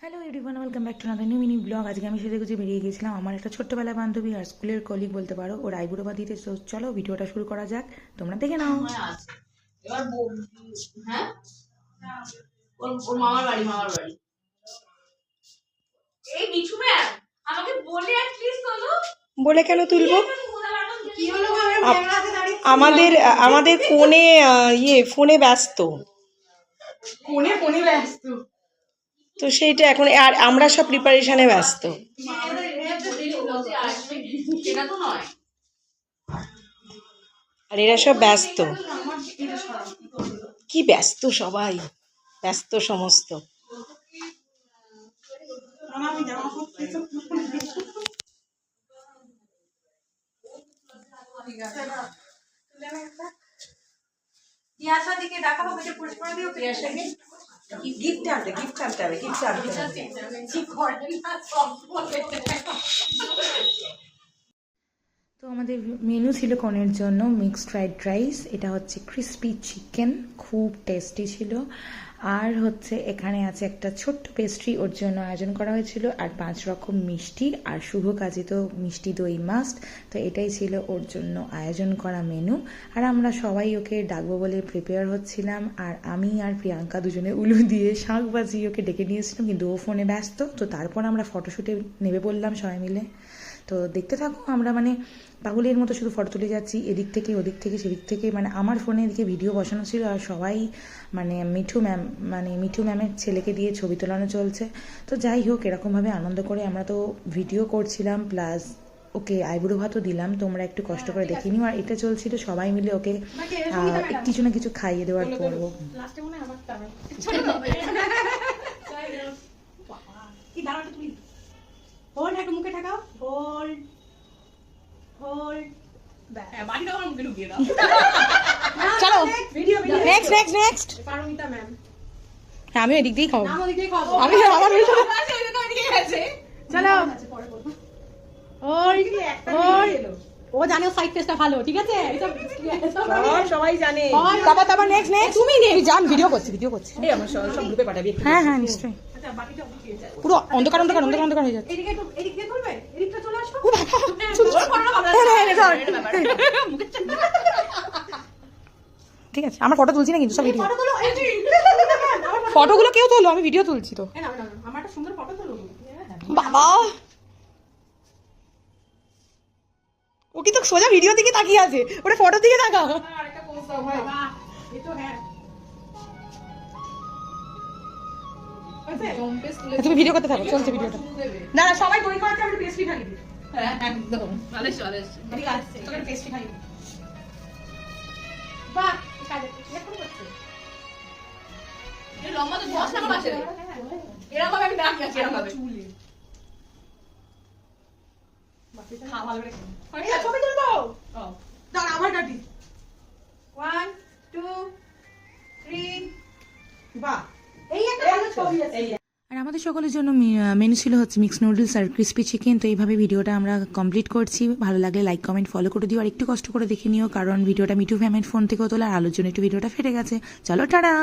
Hello everyone, welcome back to another new mini blog. আজকে আমি সেজে গুজে বেরিয়ে গেছিলাম আমার একটা ছোট্টবেলার বান্ধবী আর স্কুলের কলিগ বলতে পারো, ওর আইবুড়ো দিতে। তো চলো ভিডিওটা শুরু করা যাক, তোমরা দেখে নাও। এবার হ্যাঁ ওর মামার বাড়ি এই মিঠু ম্যাম আমাকে বলে অ্যাটলিস্ট তোলো। বলে কেন তুলবো? আমাদের আমাদের ফোনে ফোনে ব্যস্ত, ফোনে ব্যস্ত তো সেইটা এখন আর আমরা সব প্রিপারেশনে ব্যস্ত। সেটা তো নয়, আর এরা সব ব্যস্ত। কি ব্যস্ত, সবাই ব্যস্ত সমস্ত। দিকে দেখা হবে যে পুরস্কার দিও তিয়াশাকে গিফট আনতে হবে, গিফট আনতে হবে। ঠিক করে না সব বলে। তো আমাদের মেনু ছিল কনের জন্য মিক্সড ফ্রাইড রাইস, এটা হচ্ছে ক্রিসপি চিকেন, খুব টেস্টি ছিল। আর হচ্ছে এখানে আছে একটা ছোট্ট পেস্ট্রি, ওর জন্য আয়োজন করা হয়েছিল, আর 5 রকম মিষ্টি, আর শুভ কাজে তো মিষ্টি দই মাস্ট। তো এটাই ছিল ওর জন্য আয়োজন করা মেনু। আর আমরা সবাই ওকে ডাকবো বলে প্রিপেয়ার হচ্ছিলাম, আর আমি আর প্রিয়াঙ্কা দুজনে উলু দিয়ে শাঁখ বাজিয়ে ওকে ডেকে নিয়েছিলাম, কিন্তু ও ফোনে ব্যস্ত। তো তারপর আমরা ফটোশ্যুটে নেমে পড়লাম সবাই মিলে। তো দেখতে থাকো, আমরা মানে পাগলের মতো শুধু ফটো তুলে যাচ্ছি, এদিক থেকে ওদিক থেকে সেদিক থেকে, মানে আমার ফোনে এদিকে ভিডিও বসানো ছিল, আর সবাই মানে মিঠু ম্যামের ছেলেকে দিয়ে ছবি তোলানো চলছে। তো যাই হোক, এরকমভাবে আনন্দ করে আমরা তো ভিডিও করছিলাম, প্লাস ওকে আইবুড়ো ভাতও দিলাম, তোমরা একটু কষ্ট করে দেখে নিও। আর এটা চলছিল সবাই মিলে ওকে কিছু না কিছু খাইয়ে দেওয়ার পর্ব। হোল্ড একটা মুখে ঠাকাও, হোল্ড হোল্ড বাড়িটা আমার মুখে ঢুকিয়ে দাও। চলো video next next next. Paromita ma'am আমি এদিক দিয়েই খাবো। নাম ওদিক দিয়ে খাবো। আমি আমার চলো হোল্ড হোল্ড। ও জানে ও সাইড টেস্টটা ভালো, ঠিক আছে? সবাই জানে। তারপর নেক্সট তুমি নেই জান, ভিডিও করছি। এই আমার সব গ্রুপে পাঠাবি। হ্যাঁ হ্যাঁ নিশ্চয়ই। আচ্ছা বাকিটা ওদিকে যাও। পুরো অন্ধকার অন্ধকার অন্ধকার অন্ধকার হয়ে যাচ্ছে। এদিকে একটু এদিক দিয়ে করবে, এদিকটা চলে আসো। ঠিক আছে, আমার ফটো তুলছি না কিন্তু, সব ভিডিও। ফটোগুলো ফটোগুলো কেউ তোলো, আমি ভিডিও তুলছি তো। আমার একটা সুন্দর ফটো তোলো। বাবা, ও কি তো সোজা ভিডিও দিকে তাকিয়ে আছে, ওটা ফটো দিকে তাকা। আরেকটা পোজ দাও ভাই। বাহ, এই তো হ্যাঁ। তুমি ভিডিও করতে থাকো, চলছে ভিডিওটা। না না, সবাই দই খাওয়াচ্ছে, আমি পেস্ট্রি খাইয়ে দিই। হ্যাঁ একদম ভালো চলে এদিকে আসছে, তোকে পেস্ট্রি খাইয়ে দিই। বাহ, কাজে এখন করছে। এই লম্বা তো বস না পাশে। এরকম ভাবে আমি ডাকি আছি, এরকম ভাবে। খা ভালো করে খা। ছবি তুলবো। ও দাঁড়া, আবার কাটি। 1 2 3। বাহ, এই একটা ভালো ছবি আছে। আর আমাদের সকলের জন্য মেনু ছিল হচ্ছে মিক্স নুডলস আর ক্রিসপি চিকেন। তো এইভাবে ভিডিওটা আমরা কমপ্লিট করছি। ভালো লাগলে লাইক কমেন্ট ফলো করে দিও, আর একটু কষ্ট করে দেখে নিও, কারণ ভিডিওটা মিঠু ফ্যামের ফোন থেকেও তোলা, আর আলোর জন্য একটু ভিডিওটা ফেটে গেছে। চলো টাটা।